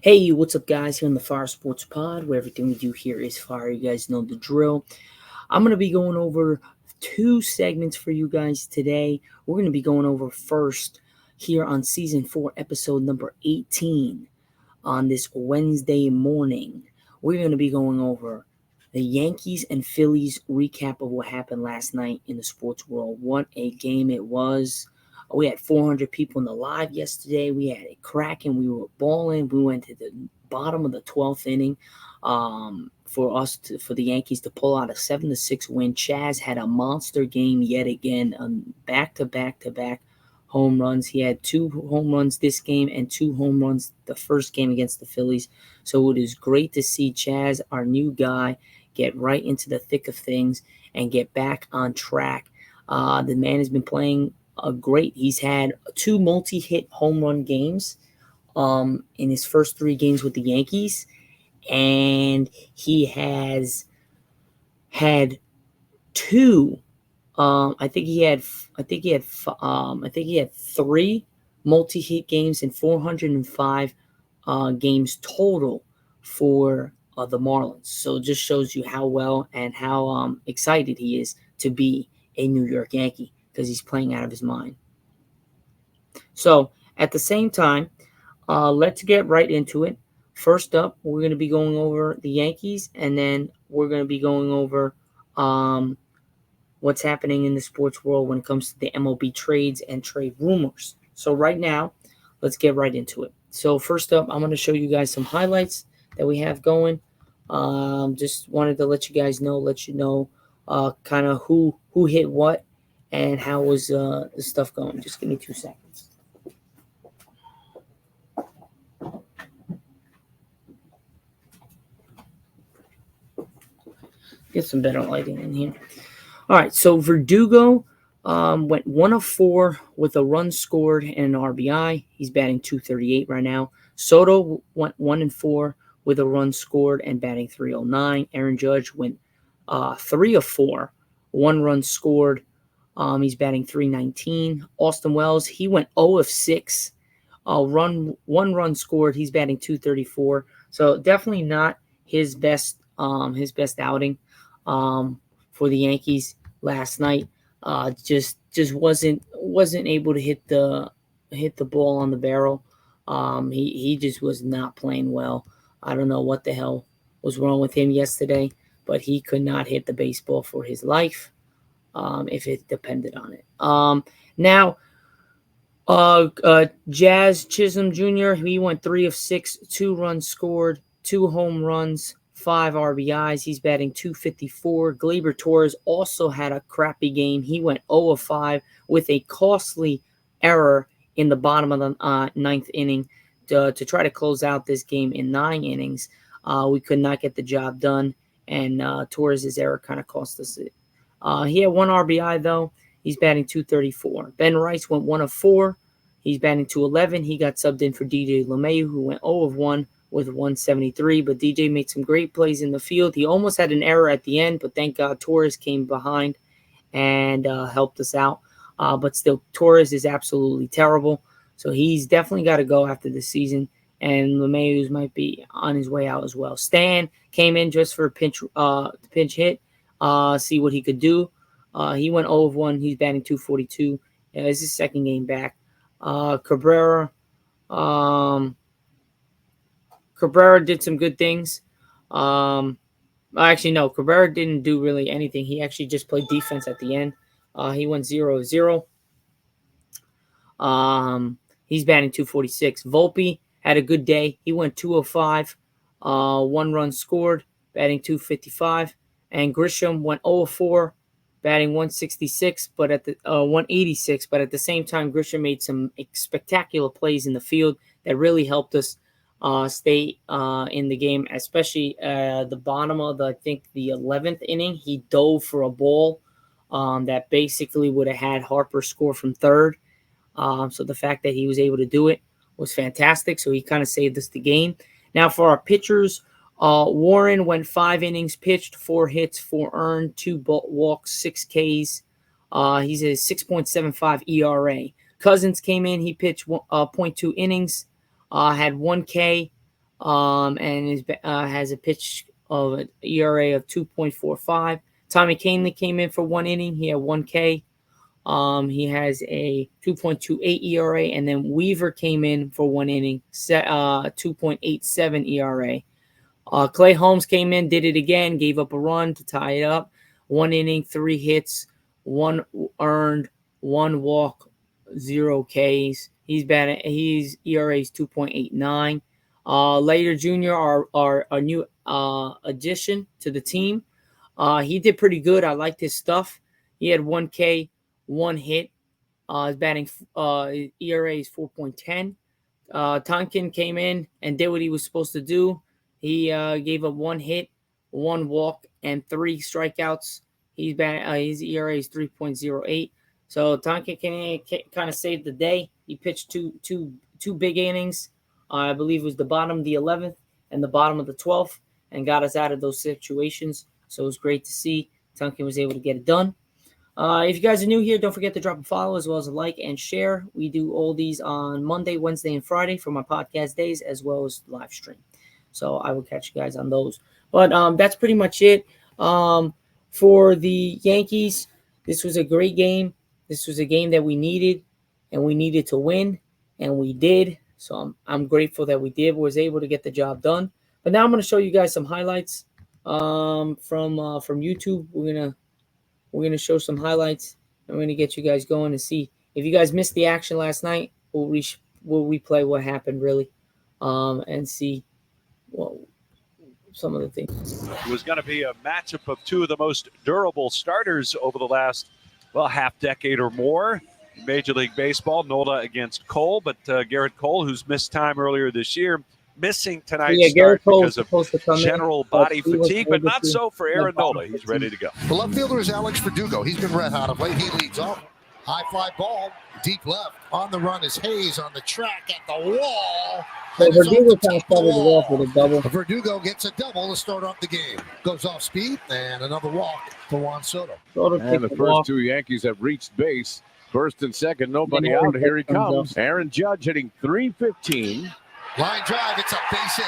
Hey, what's up, guys? Here on the Fire Sports Pod, where everything we do here is fire. You guys know the drill. I'm going to be going over two segments for you guys today. We're going to be going over first here on season 4, episode number 18 on this Wednesday morning. We're going to be going over the Yankees and Phillies recap of what happened last night in the sports world. What a game it was. We had 400 people in the live yesterday. We had it cracking. We were balling. We went to the bottom of the 12th inning for the Yankees to pull out a 7-6 win. Chaz had a monster game yet again, back-to-back home runs. He had 2 home runs this game and 2 home runs the first game against the Phillies. So it is great to see Chaz, our new guy, get right into the thick of things and get back on track. The man has been playing great. He's had 2 multi-hit home run games in his first 3 games with the Yankees, and he has had 2. I think he had 3 multi-hit games and 405 games total for the Marlins. So it just shows you how well and how excited he is to be a New York Yankee, because he's playing out of his mind. So at the same time, let's get right into it. First up, we're going to be going over the Yankees, and then we're going to be going over what's happening in the sports world when it comes to the MLB trades and trade rumors. So right now, let's get right into it. So first up, I'm going to show you guys some highlights that we have going. Just wanted to let you guys know, kind of who hit what and how was the stuff going. Just give me 2 seconds. Get some better lighting in here. All right, so Verdugo went 1 of 4 with a run scored and an RBI. He's batting .238 right now. Soto went 1 and 4 with a run scored and batting .309. Aaron Judge went 3 of 4, 1 run scored. He's batting .319. Austin Wells, he went 0 of 6, 1 run scored. He's batting .234. So definitely not his best outing for the Yankees last night. Just wasn't able to hit the ball on the barrel. He just was not playing well. I don't know what the hell was wrong with him yesterday, but he could not hit the baseball for his life if it depended on it. Now, Jazz Chisholm Jr., he went 3 of 6, 2 runs scored, 2 home runs, 5 RBIs. He's batting .254. Gleyber Torres also had a crappy game. He went 0 of 5 with a costly error in the bottom of the 9th inning to try to close out this game in 9 innings. We could not get the job done, and Torres' error kind of cost us it. He had 1 RBI, though. He's batting .234. Ben Rice went 1 of 4. He's batting .211. He got subbed in for DJ LeMahieu, who went 0 of 1 with 173. But DJ made some great plays in the field. He almost had an error at the end, but thank God Torres came behind and helped us out. But still, Torres is absolutely terrible. So he's definitely got to go after this season. And LeMahieu might be on his way out as well. Stan came in just for a pinch hit. See what he could do. He went 0 of 1. He's batting .242. It's his second game back. Cabrera did some good things. Actually, no, Cabrera didn't do really anything. He actually just played defense at the end. He went 0 of 0. He's batting .246. Volpe had a good day. He went 2 of 5. 1 run scored, batting .255. And Grisham went 0 of 4, batting .166, but at the 186. But at the same time, Grisham made some spectacular plays in the field that really helped us stay in the game, especially the bottom of the 11th inning. He dove for a ball that basically would have had Harper score from third. So the fact that he was able to do it was fantastic. So he kind of saved us the game. Now for our pitchers, Warren went 5 innings pitched, 4 hits, 4 earned, 2 walks, 6 Ks. He's a 6.75 ERA. Cousins came in. He pitched 0.2 innings, had 1 K, and has a pitch of an ERA of 2.45. Tommy Kahnle came in for 1 inning. He had 1 K. He has a 2.28 ERA, and then Weaver came in for 1 inning, 2.87 ERA. Clay Holmes came in, did it again, gave up a run to tie it up. 1 inning, 3 hits, 1 earned, 1 walk, 0 Ks. His ERA is 2.89. Later Jr., our new addition to the team. He did pretty good. I liked his stuff. He had 1 K, 1 hit. His batting ERA is 4.10. Tonkin came in and did what he was supposed to do. He gave up 1 hit, 1 walk, and 3 strikeouts. His ERA is 3.08. So Tonkin kind of saved the day. He pitched two big innings. I believe it was the bottom of the 11th and the bottom of the 12th, and got us out of those situations. So it was great to see Tonkin was able to get it done. If you guys are new here, don't forget to drop a follow as well as a like and share. We do all these on Monday, Wednesday, and Friday for my podcast days as well as live stream. So I will catch you guys on those. But that's pretty much it. For the Yankees, this was a great game. This was a game that we needed, and we needed to win, and we did. So I'm grateful that was able to get the job done. But now I'm going to show you guys some highlights from YouTube. We're gonna show some highlights, and we're gonna get you guys going to see if you guys missed the action last night. We'll replay what happened really, and see some of the things. It was going to be a matchup of 2 of the most durable starters over the last half decade or more in Major League Baseball. Nola against Cole, but Garrett Cole, who's missed time earlier this year, missing tonight's start because of general body fatigue, but not so for Aaron Nola. He's ready to go. The left fielder is Alex Verdugo. He's been red hot of late. He leads off. High fly ball, deep left. On the run is Hayes on the track at the wall. So Verdugo kind of started it off with a double. Verdugo gets a double to start off the game. Goes off speed, and another walk for Juan Soto. And the first 2 Yankees have reached base. First and second, nobody out. Here he comes. Aaron Judge hitting .315. Line drive, it's a base hit.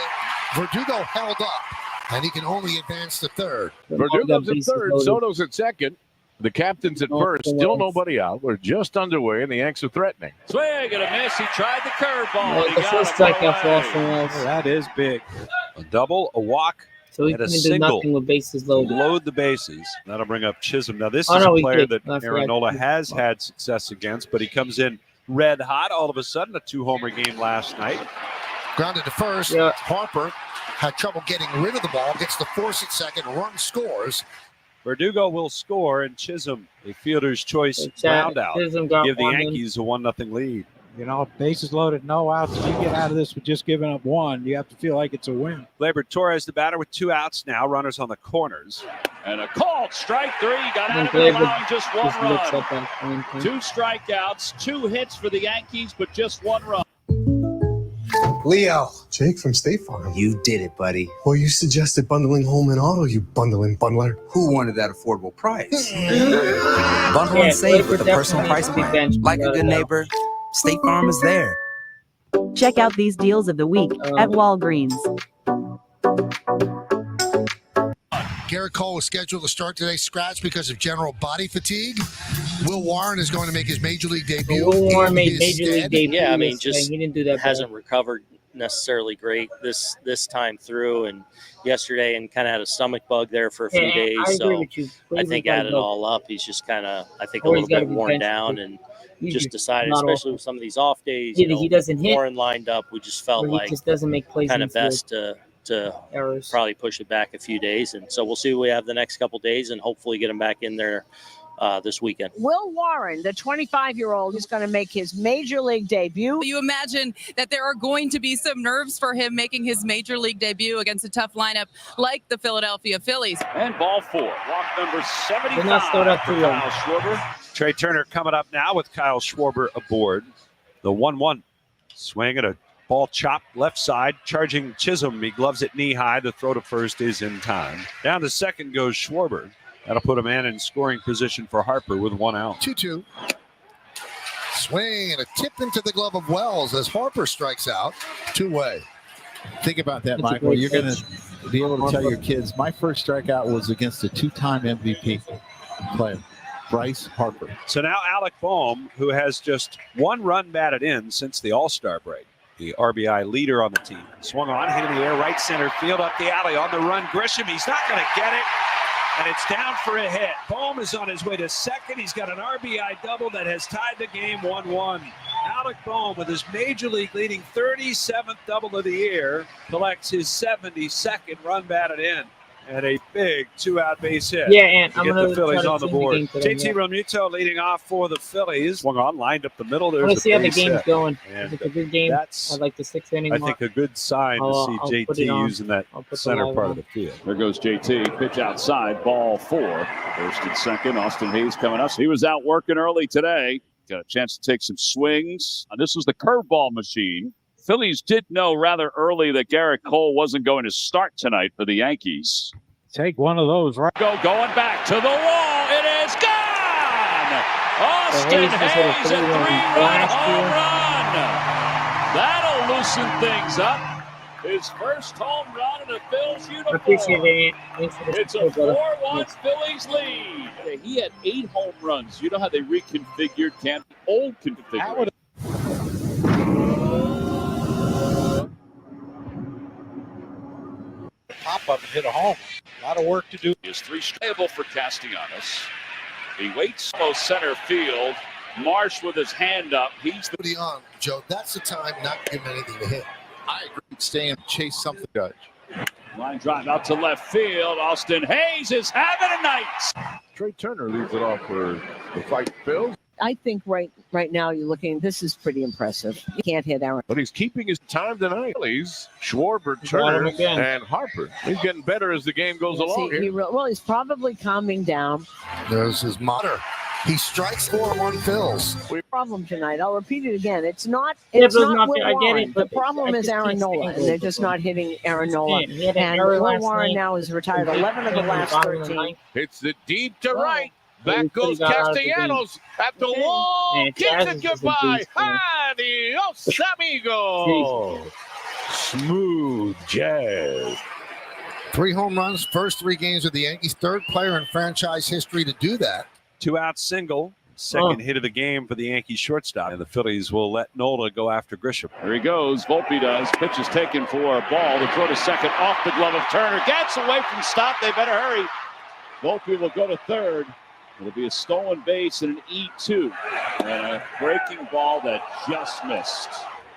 Verdugo held up, and he can only advance to third. Verdugo's at third, Soto's at second. The captain's at first, still nobody out. We're just underway, and the Yanks are threatening. Swing and a miss. He tried the curveball. The first strikeout for Austin Wells. That is big. A double, a walk, so he and a can do single. nothing with bases loaded. Load the bases. That'll bring up Chisholm. Now, this is a player that Aaron Nola has had success against, but he comes in red hot all of a sudden. A 2-homer game last night. Grounded to first. Yeah. Harper had trouble getting rid of the ball. Gets the force at second. Run scores. Verdugo will score, and Chisholm, a fielder's choice round out, give the Yankees a 1-0 lead. You know, bases loaded, no outs. If you get out of this with just giving up 1, you have to feel like it's a win. Gleyber Torres, the batter, with 2 outs now. Runners on the corners. And a called strike 3. Got out of it, allowing just 1 run. 2 strikeouts, 2 hits for the Yankees, but just 1 run. Leo. Jake from State Farm. You did it, buddy. Well, you suggested bundling home and auto, you bundling bundler. Who wanted that affordable price? Bundle and save with the personal price plan. Like a good neighbor, State Farm is there. Check out these deals of the week at Walgreens. Garrett Cole was scheduled to start today, scratched because of general body fatigue. Will Warren is going to make his Major League debut. Will Warren made Major League debut. Yeah, I mean, just he didn't do that. Hasn't recovered necessarily great this time through, and yesterday, and kind of had a stomach bug there for a few days. I think add it all up, he's just kind of, I think, a little bit worn down, and just decided, especially with some of these off days, he doesn't hit. Warren lined up. We just felt like just doesn't make plays kind of best to probably push it back a few days, and so we'll see what we have the next couple days, and hopefully get him back in there this weekend. Will Warren, the 25-year-old, is going to make his Major League debut. You imagine that there are going to be some nerves for him making his Major League debut against a tough lineup like the Philadelphia Phillies. And ball 4, walk number 75 not start up for too Kyle Schwarber. Trey Turner coming up now with Kyle Schwarber aboard. The 1-1 swing at a ball chopped left side, charging Chisholm. He gloves it knee high. The throw to first is in time. Down to second goes Schwarber. That'll put a man in scoring position for Harper with 1 out. 2-2. Swing and a tip into the glove of Wells as Harper strikes out. 2-way. Think about that, Michael. You're going to be able to tell your kids, my first strikeout was against a 2-time MVP player, Bryce Harper. So now Alec Boehm, who has just 1 run batted in since the All-Star break, the RBI leader on the team. Swung on, hit in the air, right center field, up the alley, on the run. Grisham, he's not going to get it, and it's down for a hit. Boehm is on his way to second. He's got an RBI double that has tied the game 1-1. Alec Boehm, with his major league leading 37th double of the year, collects his 72nd run batted in. And a big 2-out base hit. Yeah, and to I'm get going the to Phillies on the board. JT Realmuto leading off for the Phillies. Swung on, lined up the middle. There's Let's see how the base game's hit. going. And it's a good game. that's, I like the 6th inning. I think, a good sign to see JT using that center part of the field. There goes JT. Pitch outside. Ball 4. First and second. Austin Hayes coming up. He was out working early today. Got a chance to take some swings. This was the curveball machine. Phillies did know rather early that Garrett Cole wasn't going to start tonight for the Yankees. Take one of those, right? Going back to the wall. It is gone! Austin Hayes, a 3-run home run. That'll loosen things up. His first home run in a Phillies uniform. It's a 4-1 Phillies lead. He had 8 home runs. You know how they reconfigured old configuration. Pop up and hit a home. A lot of work to do. Is 3 stable for Castellanos. He waits close center field. Marsh with his hand up. He's the on, Joe. That's the time not to give him anything to hit. I agree. Stay and chase something, Judge. Line drive out to left field. Austin Hayes is having a night. Trey Turner leads it off for the fight Phils. I think right now you're looking, this is pretty impressive. You can't hit Aaron. But he's keeping his time tonight. Phillies, Schwarber, Turner, and Harper. He's getting better as the game goes along here. He's probably calming down. There's his monitor. He strikes 4-1 Phils. Problem tonight. I'll repeat it again. It's not Will Will Warren. The problem is Aaron Nola, and they're just not hitting Aaron Nola. And Will Warren now has retired 11 of the last 13. It's the deep to right. Back goes Castellanos at the wall. Keeps it goodbye. Adios, amigo. Smooth jazz. 3 home runs, first 3 games of the Yankees. 3rd player in franchise history to do that. 2-out single. Second hit of the game for the Yankees shortstop. And the Phillies will let Nola go after Grisham. There he goes. Volpe does. Pitch is taken for a ball. The throw to second off the glove of Turner. Gets away from stop. They better hurry. Volpe will go to third. It'll be a stolen base and an E2. And a breaking ball that just missed.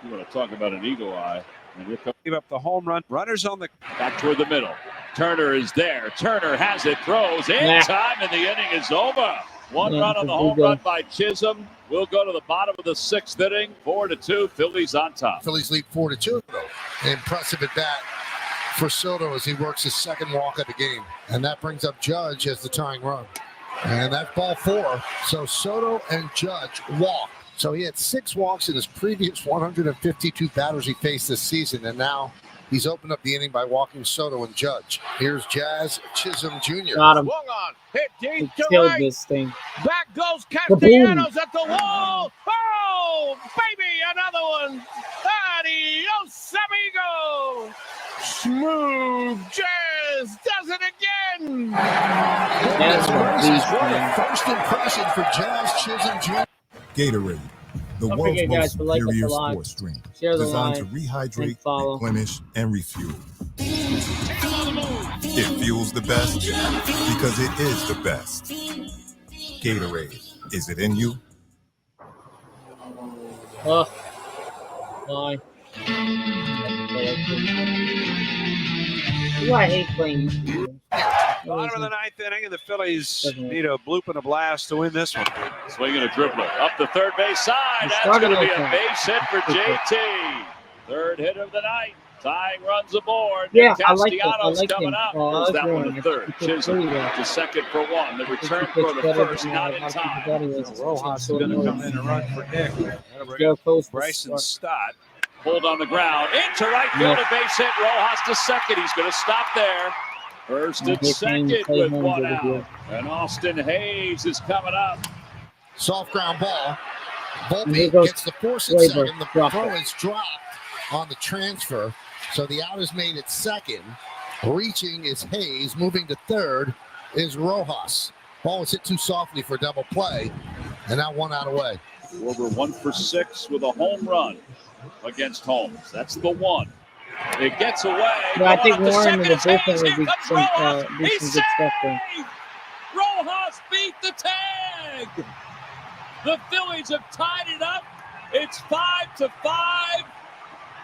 You want to talk about an eagle eye. And here comes Give up the home run. Runners on the back toward the middle. Turner is there. Turner has it. Throws in time, and the inning is over. 1 run on the home run by Chisholm. We'll go to the bottom of the 6th inning. 4-2. Phillies on top. Phillies lead 4-2. Impressive at bat for Soto as he works his 2nd walk of the game. And that brings up Judge as the tying run. And that's ball 4. So Soto and Judge walk. So he had 6 walks in his previous 152 batters he faced this season. And now he's opened up the inning by walking Soto and Judge. Here's Jazz Chisholm Jr. Got him. Swung on. Hit deep to Killed right. this thing. Back goes Castellanos at the wall. Oh, baby, another one. Adios, amigo. Smooth Jazz does it again. First impression for Jazz Chisholm Jr. Gatorade, the world's most superior sports drink, designed to rehydrate, replenish, and refuel. It fuels the best because it is the best. Gatorade, is it in you? Bye. I hate playing these games. Bottom of the 9th inning, and the Phillies need a bloop and a blast to win this one. Swinging a dribbler up the third base side. That's going to be a base hit for JT. 3rd hit of the night. Tying runs aboard. Yeah, Castellanos coming him. up. There's that one to 3rd. Chisholm to 2nd for 1. The return throw to 1st, not in time. Rojas is going to come in and run for Nick. Bryson Stott. Pulled on the ground. Into right field, a base hit. Rojas to 2nd. He's going to stop there. 1st and 2nd with 1 out. And Austin Hayes is coming up. Soft ground ball. Volpe gets the force at 2nd. The throw is dropped. on the transfer. So the out is made at second. Reaching is Hayes. Moving to third is Rojas. Ball was hit too softly for double play, and now 1 out away. Schwarber 1 for 6 with a home run against Holmes. That's the 1. It gets away. But I think Warren and the bullpen Hayes. would be some good stuff there. Rojas beat the tag. The Phillies have tied it up. It's 5-5.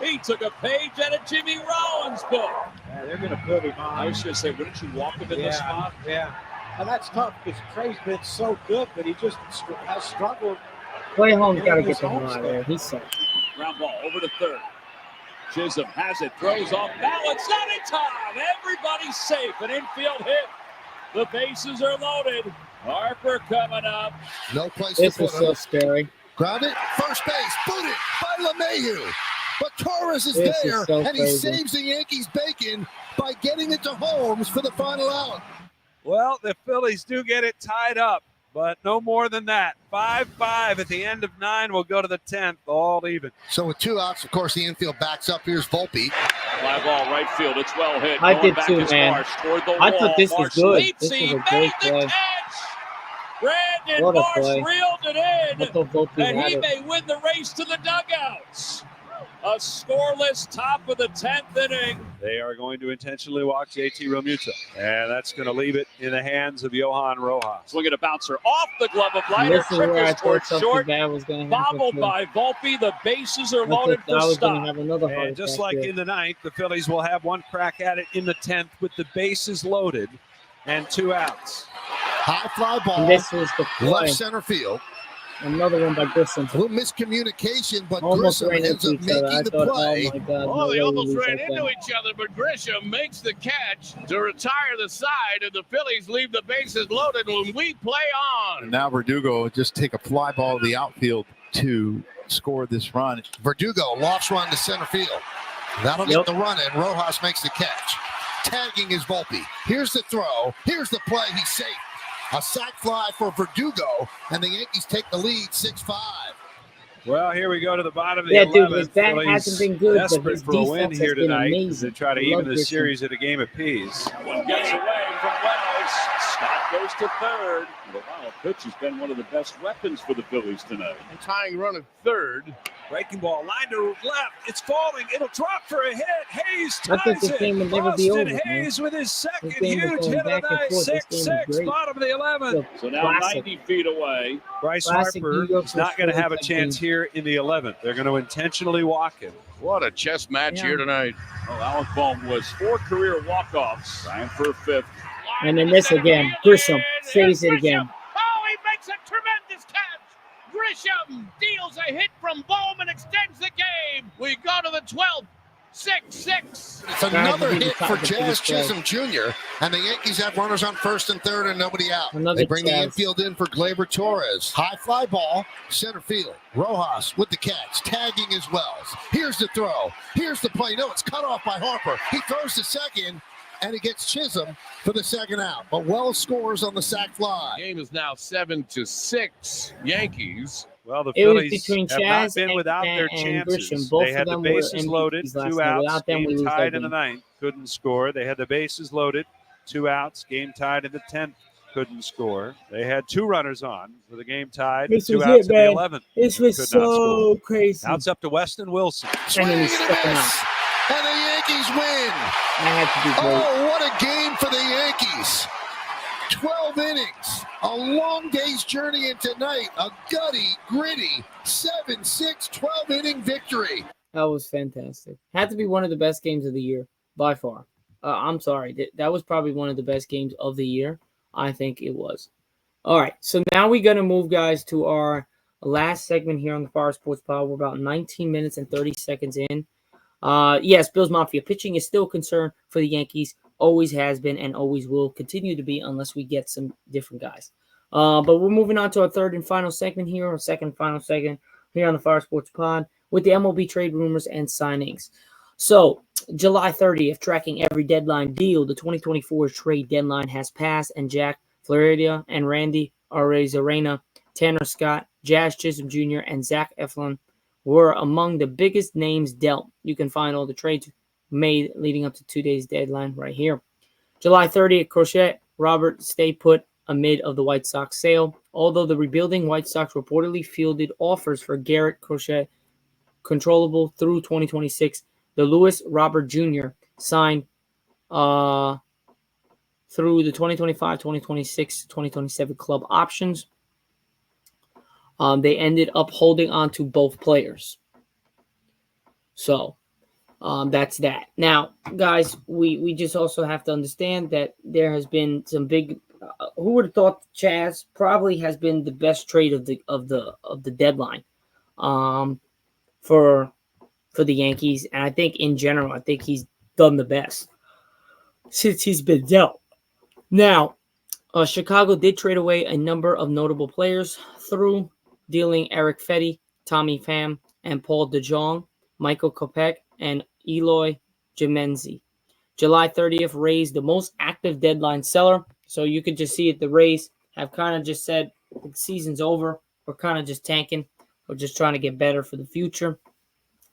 He took a page out of Jimmy Rollins' book. Yeah, they're going to put him on. I was going to say, wouldn't you walk him in this spot? Yeah. And that's tough because Trey's been so good, but he just has struggled. Clay Holmes got to get the hell out of there. He's sucks. Ground ball over to third. Chisholm has it, throws off balance, not in time. Everybody's safe. An infield hit. The bases are loaded. Harper coming up. No place this to put is so scary. Grounded, first base, booted by LeMahieu. But Torres is This there, is so and he crazy. saves the Yankees bacon by getting it to Holmes for the final out. Well, the Phillies do get it tied up, but no more than that. 5-5 at the end of 9. We'll go to the 10th, all even. So with 2 outs, of course, the infield backs up. Here's Volpe. Fly ball right field. It's well hit. I Going did back too, is man. Marsh toward the I wall. thought this was Marsh good. leaps. This He was a made great the play. catch. Brandon What a Marsh play. reeled it I in, thought Volpe and had he it. may win the race to the dugouts. A scoreless top of the 10th inning. They are going to intentionally walk JT Realmuto, and that's going to leave it in the hands of Johan Rojas. Swing at a bouncer off the glove of And Leiter. this is where I Trickles thought toward something short. bad was going to happen. Bobbled too. by Volpe. The bases are I loaded thought I for was going to stop. have another heart And just attack like here. in the 9th, the Phillies will have one crack at it in the 10th with the bases loaded and 2 outs. High fly ball, And this was the play. left center field. Another one by Grissom. A little miscommunication, but Almost Grissom ran ends into up each other. making I the thought, play. oh my God. Oh, no they way almost we lose ran like into that. each other, but Grisham makes the catch to retire the side, and the Phillies leave the bases loaded when we play on. And now Verdugo will just take a fly ball to the outfield to score this run. Verdugo lofts one to center field. That'll Yep. get the run in. Rojas makes the catch. Tagging is Volpe. Here's the throw. Here's the play. He's safe. A sac fly for Verdugo, and the Yankees take the lead 6-5. Well, here we go to the bottom of the Yeah, 11th. dude, his bat Phillies hasn't been good, but desperate his for a win defense here has been tonight amazing. to try to I even love the Grissom. series at a game apiece. One gets away from Reynolds. Scott goes to third. The wild pitch has been one of the best weapons for the Phillies tonight. And tying run at third. Breaking ball, line to left. It's falling. It'll drop for a hit. Hayes I think ties this it. game will never be Austin over, man. Hayes with his second This game is huge going hit of back the and night. forth. This game is 6-6, great. bottom of the 11th. So now Classic. 90 feet away. Bryce Classic Harper New York is not going to have a Phillies chance team. here in the 11th. They're going to intentionally walk him. What a chess match here tonight. Well, Alec Bohm was 4 career walk-offs. Time for a 5th. And then this again. Grissom saves it again. Oh, he makes a tremendous catch. Grisham deals a hit from Bohm and extends the game. We go to the 12th. 6-6. It's another hit for Jazz Chisholm Jr., and the Yankees have runners on first and third and nobody out. Another They bring the Jazz. infield in for Gleyber Torres. High fly ball, center field. Rojas with the catch, tagging is Wells. Here's the throw. Here's the play. No, it's cut off by Harper. He throws to second, and he gets Chisholm for the second out. But Wells scores on the sac fly. Game is now 7-6. Yankees. Well, the It was Phillies between have not Chaz been without their and chances. Grisham. Both They had of the them were bases loaded, MVPs last 2 night. outs, Without them, we game lose that tied in the game. 9th, couldn't score. They had the bases loaded, 2 outs, game tied in the 10th, couldn't score. They had 2 runners on for the game tied, This 2 was outs it, in the man. 11th. This was Could not score. so crazy. Outs up to Weston Wilson. And then he Swing stuck him and a out. miss, and the Yankees win. That had to be great. Oh, what a game for the Yankees. 12 innings, a long day's journey, and tonight, a gutty, gritty 7-6, 12-inning victory. That was fantastic. Had to be one of the best games of the year, by far. I'm sorry. That was probably one of the best games of the year. I think it was. All right, so now we're going to move, guys, to our last segment here on the Fire Sports Pod. We're about 19 minutes and 30 seconds in. Yes, Bills Mafia pitching is still a concern for the Yankees. Always has been and always will continue to be unless we get some different guys. But we're moving on to our third and final segment here, or second and final segment here on the Fire Sports Pod with the MLB trade rumors and signings. So, July 30th, tracking every deadline deal, the 2024 trade deadline has passed, and Jack Florida and Randy Arozarena, Tanner Scott, Jazz Chisholm Jr., and Zack Eflin were among the biggest names dealt. You can find all the trades made leading up to 2 days deadline right here. July 30th, Crochet, Robert stayed put amid of the White Sox sale. Although the rebuilding White Sox reportedly fielded offers for Garrett Crochet controllable through 2026, the Lewis Robert Jr. signed through the 2025, 2026, 2027 club options. They ended up holding on to both players. So that's that. Now, guys, we just also have to understand that there has been some big. Who would have thought Chaz probably has been the best trade of the deadline, for the Yankees, and I think in general, I think he's done the best since he's been dealt. Now, Chicago did trade away a number of notable players through dealing Eric Fetty, Tommy Pham, and Paul DeJong, Michael Kopech, and Eloy Jimenez. July 30th, Rays, the most active deadline seller. So you could just see it. The Rays have kind of just said the season's over. We're kind of just tanking. We're just trying to get better for the future.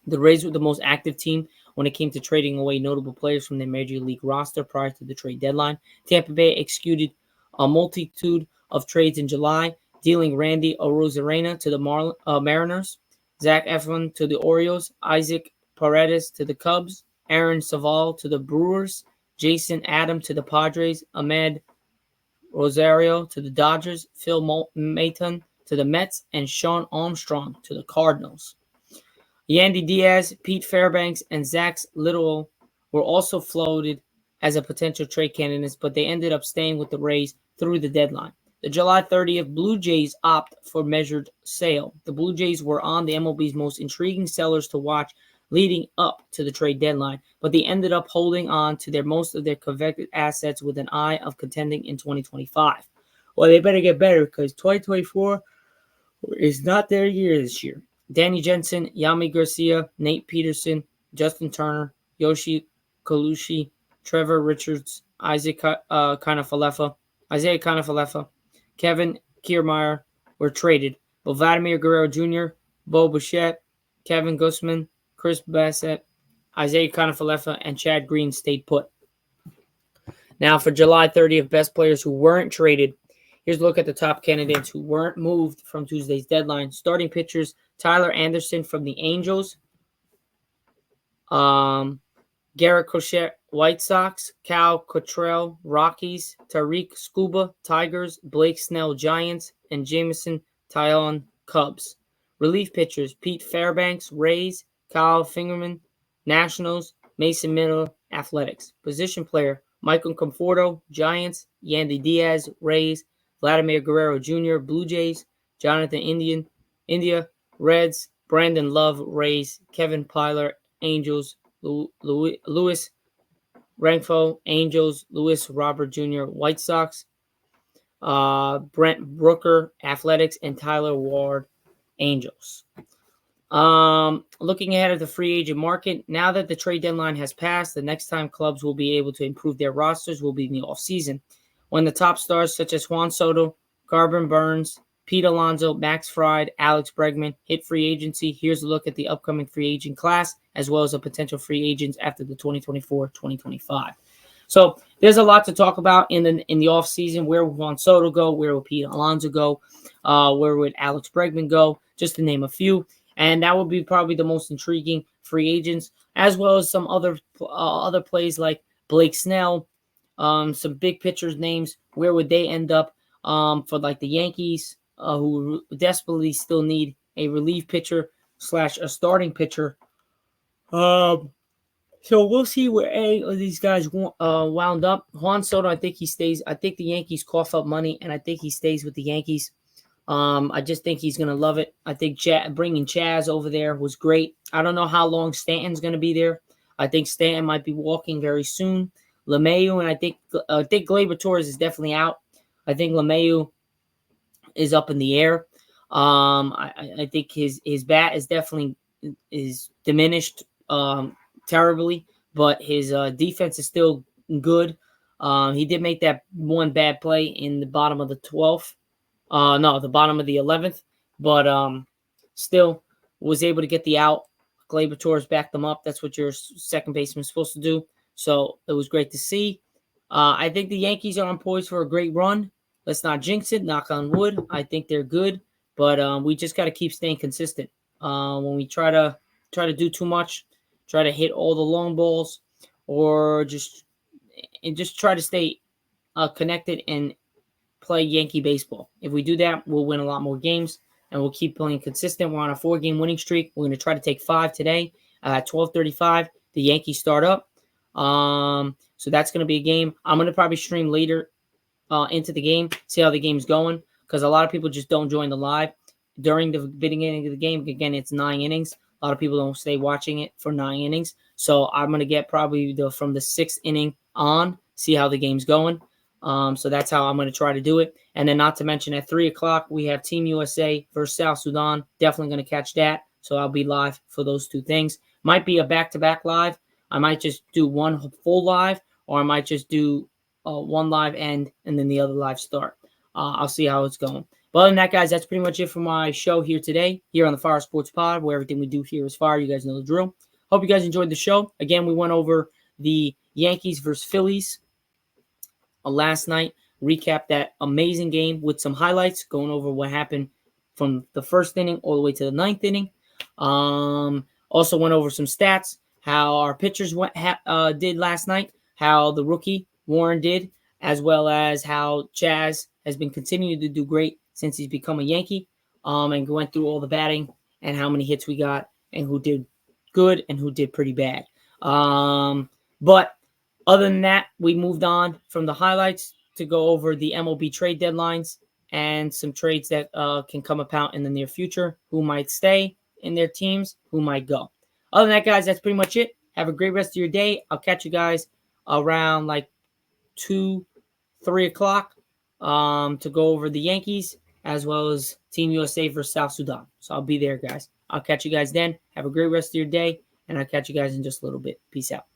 The Rays were the most active team when it came to trading away notable players from their Major League roster prior to the trade deadline. Tampa Bay executed a multitude of trades in July, dealing Randy Arozarena to the Mariners, Zack Eflin to the Orioles, Isaac Paredes to the Cubs, Aaron Savall to the Brewers, Jason Adam to the Padres, Ahmed Rosario to the Dodgers, Phil Maton to the Mets, and Sean Armstrong to the Cardinals. Yandy Diaz, Pete Fairbanks, and Zach Little were also floated as a potential trade candidates, but they ended up staying with the Rays through the deadline. The July 30th Blue Jays opt for measured sale. The Blue Jays were on the MLB's most intriguing sellers to watch leading up to the trade deadline, but they ended up holding on to most of their coveted assets with an eye of contending in 2025. Well, they better get better because 2024 is not their year this year. Danny Jensen, Yami Garcia, Nate Peterson, Justin Turner, Yoshi Kalushi, Trevor Richards, Isaiah Kanafalefa, Kevin Kiermaier were traded, but Vladimir Guerrero Jr., Bo Bichette, Kevin Gussman, Chris Bassett, Isaiah Kanafalefa, and Chad Green stayed put. Now for July 30th, best players who weren't traded. Here's a look at the top candidates who weren't moved from Tuesday's deadline. Starting pitchers, Tyler Anderson from the Angels, Garrett Crochet, White Sox, Cal Cottrell, Rockies, Tariq Scuba, Tigers, Blake Snell, Giants, and Jameson Taillon, Cubs. Relief pitchers, Pete Fairbanks, Rays, Kyle Fingerman, Nationals, Mason Miller, Athletics. Position player, Michael Conforto, Giants, Yandy Diaz, Rays, Vladimir Guerrero Jr., Blue Jays, Jonathan India, Reds, Brandon Love, Rays, Kevin Pyler, Angels, Louis Renfroe, Angels, Louis Robert Jr., White Sox, Brent Brooker, Athletics, and Tyler Ward, Angels. Looking ahead at the free agent market, now that the trade deadline has passed, the next time clubs will be able to improve their rosters will be in the offseason, when the top stars such as Juan Soto, Corbin Burns, Pete Alonso, Max Fried, Alex Bregman hit free agency. Here's a look at the upcoming free agent class, as well as the potential free agents after the 2024-2025. So there's a lot to talk about in the offseason. Where would Juan Soto go? Where would Pete Alonso go? Where would Alex Bregman go? Just to name a few. And that would be probably the most intriguing free agents, as well as some other plays like Blake Snell, some big pitchers' names. Where would they end up for like the Yankees, who desperately still need a relief pitcher / a starting pitcher. So we'll see where any of these guys wound up. Juan Soto, I think he stays. I think the Yankees cough up money, and I think he stays with the Yankees. I just think he's going to love it. I think bringing Chaz over there was great. I don't know how long Stanton's going to be there. I think Stanton might be walking very soon. LeMahieu, and I think Gleyber Torres is definitely out. I think LeMahieu is up in the air. I think his bat is definitely diminished terribly, but his defense is still good. He did make that one bad play in the bottom of the 12th. The bottom of the 11th, but still was able to get the out. Gleyber Torres backed them up. That's what your second baseman is supposed to do. So it was great to see. I think the Yankees are on poise for a great run. Let's not jinx it. Knock on wood. I think they're good, but we just got to keep staying consistent. When we try to do too much, try to hit all the long balls, or just try to stay connected and play Yankee baseball. If we do that, we'll win a lot more games, and we'll keep playing consistent. We're on a 4-game winning streak. We're going to try to take 5 today. At 12:35, the Yankees start up. So that's going to be a game. I'm going to probably stream later into the game, see how the game's going, because a lot of people just don't join the live during the beginning of the game. Again, it's 9 innings. A lot of people don't stay watching it for 9 innings. So I'm going to get probably from the 6th inning on, see how the game's going. So that's how I'm going to try to do it. And then not to mention at 3 o'clock, we have Team USA versus South Sudan. Definitely going to catch that. So I'll be live for those 2 things. Might be a back-to-back live. I might just do one full live, or I might just do one live end and then the other live start. I'll see how it's going. But other than that, guys, that's pretty much it for my show here today, here on the Fire Sports Pod, where everything we do here is fire. You guys know the drill. Hope you guys enjoyed the show. Again, we went over the Yankees versus Phillies last night. Recap that amazing game with some highlights, going over what happened from the 1st inning all the way to the 9th inning. Also went over some stats, how our pitchers did last night, how the rookie Warren did, as well as how Chaz has been continuing to do great since he's become a Yankee, and went through all the batting and how many hits we got and who did good and who did pretty bad. But other than that, we moved on from the highlights to go over the MLB trade deadlines and some trades that can come about in the near future, who might stay in their teams, who might go. Other than that, guys, that's pretty much it. Have a great rest of your day. I'll catch you guys around like 2, 3 o'clock to go over the Yankees as well as Team USA versus South Sudan. So I'll be there, guys. I'll catch you guys then. Have a great rest of your day, and I'll catch you guys in just a little bit. Peace out.